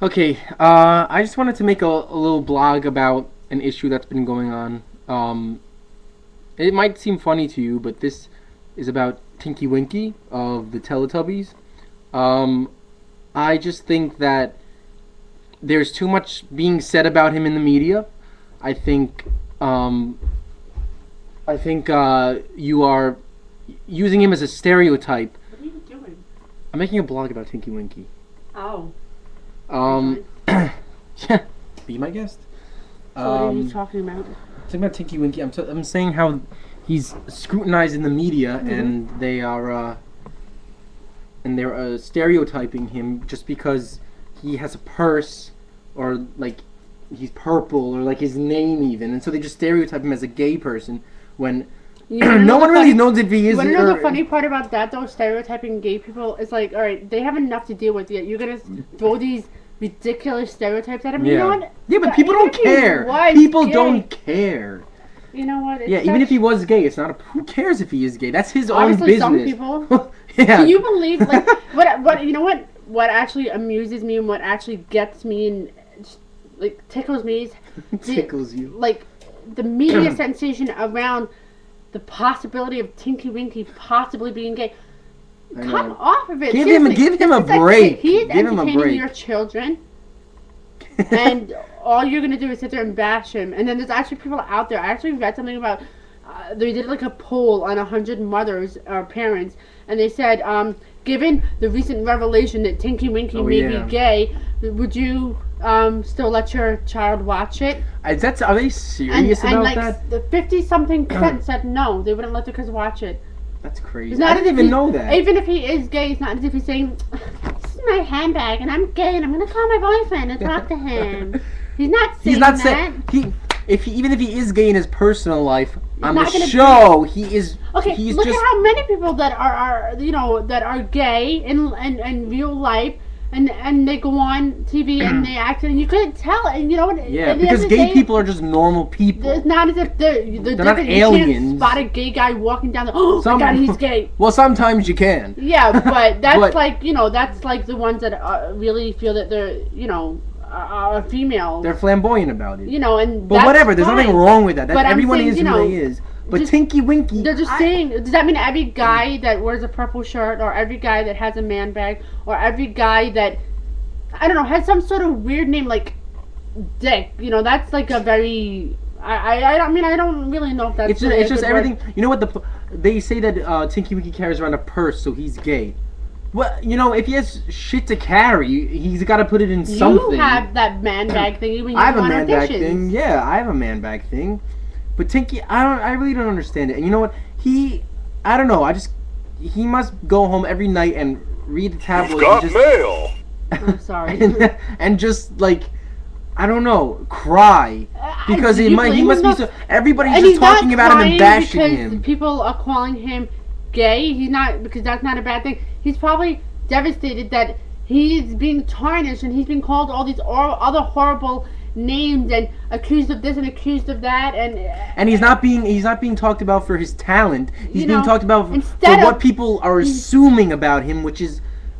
Okay, I just wanted to make a little blog about an issue that's been going on. It might seem funny to you, but this is about Tinky Winky of the Teletubbies. Um, I just think that there's too much being said about him in the media. I think, um, you are using him as a stereotype. What are you doing? I'm making a blog about Tinky Winky. Oh. Um, yeah, be my guest. So what are you talking about? Talking about Tinky Winky, I'm saying how he's scrutinized in the media, and they're stereotyping him just because he has a purse, or like he's purple, or like his name even, and so they just stereotype him as a gay person when no one really knows if he is. You want to know the funny part about that though? Stereotyping gay people is like, all right, they have enough to deal with. Yet you're gonna throw these ridiculous stereotypes at him. Yeah. You know what? Yeah, but people don't care. People don't care. You know what? Yeah, even if he was gay, it's not. Who cares if he is gay? That's his own Obviously, business. some people. Yeah. Can you believe like what you know what? What actually amuses me and what actually gets me and like tickles me is tickles you. Like the media sensation around the possibility of Tinky Winky possibly being gay. Come off of it. Give him a break. He is entertaining your children, and all you're gonna do is sit there and bash him. And then there's actually people out there. I actually read something about they did like a poll on 100 mothers or parents, and they said, given the recent revelation that Tinky Winky may be gay, would you still let your child watch it? Are they serious about like that? The 50-something% said no, they wouldn't let their kids watch it. That's crazy. I didn't even know that. Even if he is gay, it's not as if he's saying, "This is my handbag, and I'm gay, and I'm gonna call my boyfriend and talk to him." He's not saying He's not that. saying even if he is gay in his personal life, on the show he is. Okay, he's look just, at how many people that are that are gay in real life. And they go on TV and they act, and you couldn't tell. And you know what? Yeah, because gay people are just normal people. It's not as if they're not aliens. You can't spot a gay guy walking down the. Oh my God, he's gay. Well, sometimes you can. Yeah, but that's like that's like the ones that really feel that they're are female. They're flamboyant about it. And but whatever. There's nothing wrong with that. But everyone saying, is who they is. But Tinky Winky... They're just saying... Does that mean every guy that wears a purple shirt, or every guy that has a man bag, or every guy that, I don't know, has some sort of weird name like Dick? That's like a very... I mean, I don't really know if that's... It's just everything... Word. You know what? They say that Tinky Winky carries around a purse, so he's gay. Well, if he has shit to carry, he's got to put it in something. You have that man bag thing when you I have a man bag thing. Yeah, I have a man bag thing. But Tinky, I really don't understand it. And you know what? I don't know. He must go home every night and read the tabloids. You've got mail. I'm sorry. and just like, I don't know, cry because he must be so. Everybody's just talking about him and bashing him. People are calling him gay. He's not, because that's not a bad thing. He's probably devastated that he's being tarnished and he's being called all these other horrible named and accused of this and accused of that, and he's not being talked about for his talent. He's being talked about for what people are assuming about him, which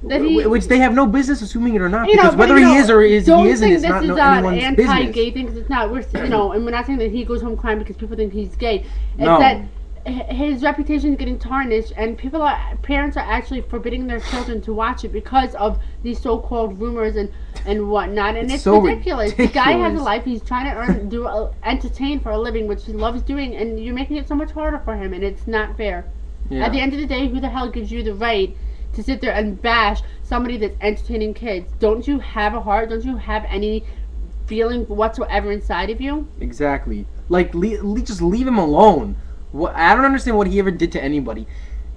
they have no business assuming it or not, because whether he is or he isn't is not anyone's business. Anti-gay thing, because it's not. And we're not saying that he goes home crying because people think he's gay. It's that his reputation is getting tarnished, and parents are actually forbidding their children to watch it because of these so-called rumors and whatnot, and it's so ridiculous. The guy has a life. He's trying to entertain for a living, which he loves doing, and you're making it so much harder for him, and it's not fair. Yeah. At the end of the day, who the hell gives you the right to sit there and bash somebody that's entertaining kids? Don't you have a heart? Don't you have any feeling whatsoever inside of you? Exactly. Like, just leave him alone. I don't understand what he ever did to anybody.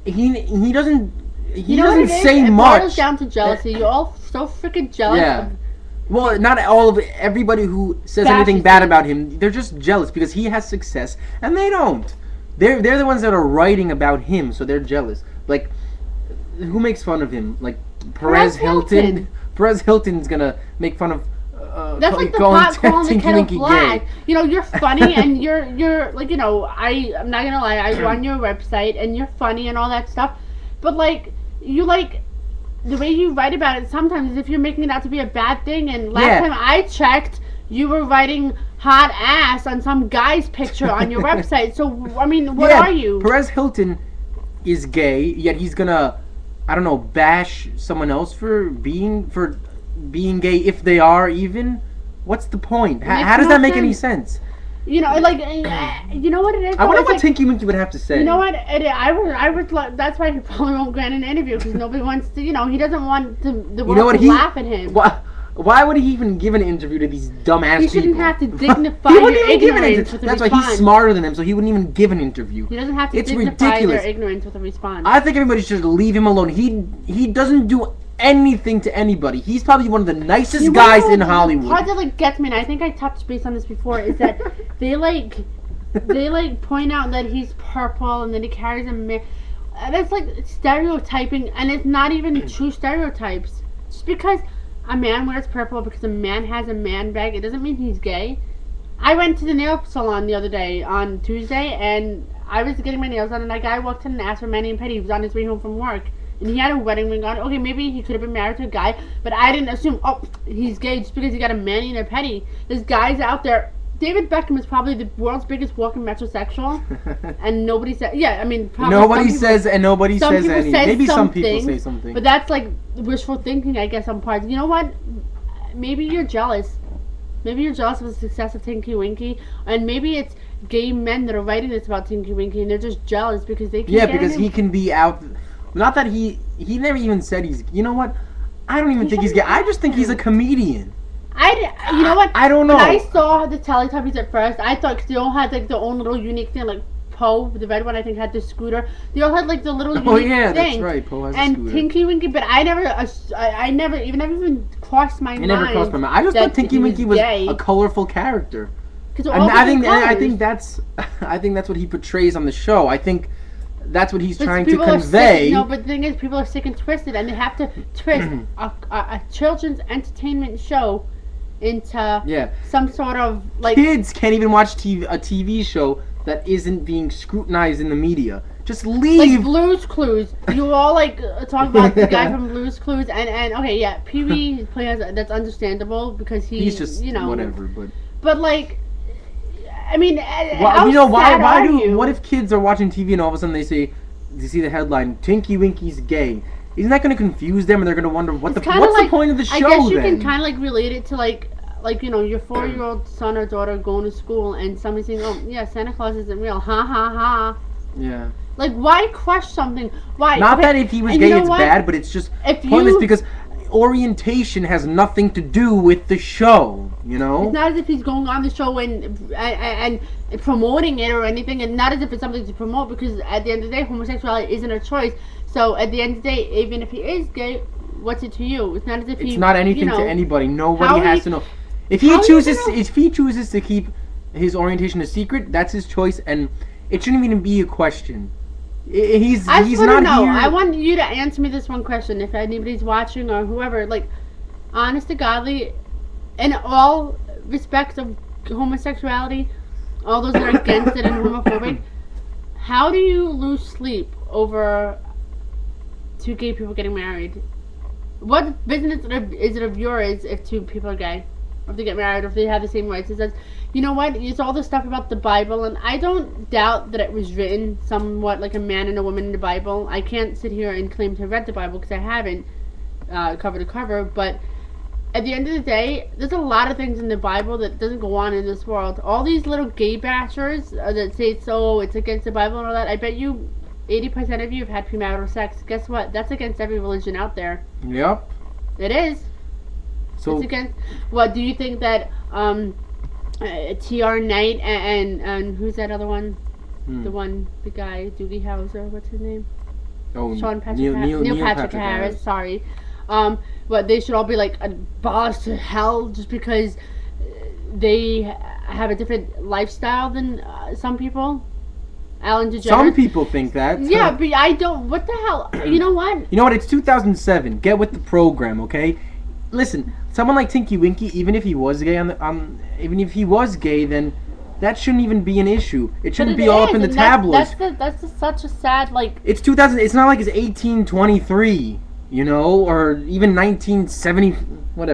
He doesn't say much. It boils down to jealousy. You're all so freaking jealous. Yeah. Well, not all of everybody who says anything bad about him. They're just jealous because he has success and they don't. They're the ones that are writing about him, so they're jealous. Like, who makes fun of him? Like Perez Hilton. Perez Hilton's gonna make fun of. That's like the pot calling the kettle black. You're funny and you're like, I'm not gonna lie, I go on your website and you're funny and all that stuff, but like, you like the way you write about it sometimes is if you're making it out to be a bad thing. And last time I checked, you were writing hot ass on some guy's picture on your website. So, I mean, what are you? Perez Hilton is gay, yet he's gonna, I don't know, bash someone else for being gay if they are even. What's the point? How does that make any sense? You know, like, you know what it is? I wonder what Tinky Winky would have to say. You know what? I would. That's why he probably won't grant an interview, because nobody wants to. You know, he doesn't want the world to laugh at him. Why would he even give an interview to these dumbass people? He shouldn't have to dignify their ignorance with a response. That's why he's smarter than them, so he wouldn't even give an interview. He doesn't have to dignify their ignorance with a response. I think everybody should leave him alone. He doesn't do anything to anybody. He's probably one of the nicest guys in Hollywood. The part that like gets me, and I think I touched base on this before, is that they point out that he's purple and that he carries a that's like stereotyping, and it's not even true stereotypes. Just because a man wears purple, because a man has a man bag, it doesn't mean he's gay. I went to the nail salon the other day on Tuesday, and I was getting my nails done, and a guy walked in and asked for mani and pedi. He was on his way home from work. And he had a wedding ring on. Okay, maybe he could have been married to a guy, but I didn't assume, oh, he's gay just because he got a mani and a pedi. There's guys out there. David Beckham is probably the world's biggest walking metrosexual, and nobody says. Yeah, I mean, probably nobody says, and nobody says anything. Maybe some people say something, but that's like wishful thinking, I guess, on parts. You know what? Maybe you're jealous. Maybe you're jealous of the success of Tinky Winky, and maybe it's gay men that are writing this about Tinky Winky, and they're just jealous because they can. Yeah, because he can be out. Not that he never even said he's. You know what? I don't even think he's gay. I just think he's a comedian. You know what? I don't know. When I saw the Teletubbies at first, I thought, because they all had like their own little unique thing, like Poe, the red one, I think had the scooter. They all had like the little unique thing. Oh yeah, that's right. Poe has a scooter. And Tinky Winky, but I never even crossed my mind. It never crossed my mind. I just thought Tinky Winky was a colorful character. And I think that's what he portrays on the show. I think that's what he's trying to convey. No, but the thing is, people are sick and twisted, and they have to twist a children's entertainment show into some sort of like. Kids can't even watch a TV show that isn't being scrutinized in the media. Just leave. Like Blue's Clues. You all like talk about the guy from Blue's Clues, and okay, yeah, Pee-wee plays. That's understandable because he's just whatever, but like. I mean, what if kids are watching TV and all of a sudden they see the headline, Tinky Winky's gay? Isn't that going to confuse them, and they're going to wonder what's the point of the show? I guess you can kind of like relate it to like your 4-year-old son or daughter going to school and somebody saying, "Oh yeah, Santa Claus isn't real," ha ha ha. Yeah. Like, why crush something? Why? Not that if he was gay it's bad, but it's just pointless because orientation has nothing to do with the show, you know? It's not as if he's going on the show and promoting it or anything, and not as if it's something to promote, because at the end of the day, homosexuality isn't a choice. So at the end of the day, even if he is gay, what's it to you? It's not as if it's not anything to anybody. Nobody has to know. If he chooses to keep his orientation a secret, that's his choice, and it shouldn't even be a question. He's not here. I want you to answer me this one question. If anybody's watching or whoever, like, honest to godly, in all respects of homosexuality, all those that are against it and homophobic, how do you lose sleep over two gay people getting married? What business is it of yours if two people are gay? Or if they get married, or if they have the same rights? It says, you know what, it's all this stuff about the Bible, and I don't doubt that it was written somewhat like a man and a woman in the Bible. I can't sit here and claim to have read the Bible because I haven't cover to cover, but at the end of the day, there's a lot of things in the Bible that doesn't go on in this world. All these little gay bashers that say it's against the Bible and all that, I bet you 80% of you have had premarital sex. Guess what? That's against every religion out there. Yep. It is. So it's against. What do you think that T.R. Knight and who's that other one? The guy Doogie Howser. What's his name? Oh, Sean Patrick Neil Patrick Harris. Sorry. But they should all be like abolished to hell just because they have a different lifestyle than some people. Ellen DeGeneres. Some people think that. Yeah, but I don't. What the hell? You know what? You know what? It's 2007. Get with the program, okay? Listen, someone like Tinky Winky, even if he was gay even if he was gay, then that shouldn't even be an issue. It shouldn't be all up in the tabloids. That's such a sad, like. It's 2000. It's not like it's 1823. you know, or even 1970,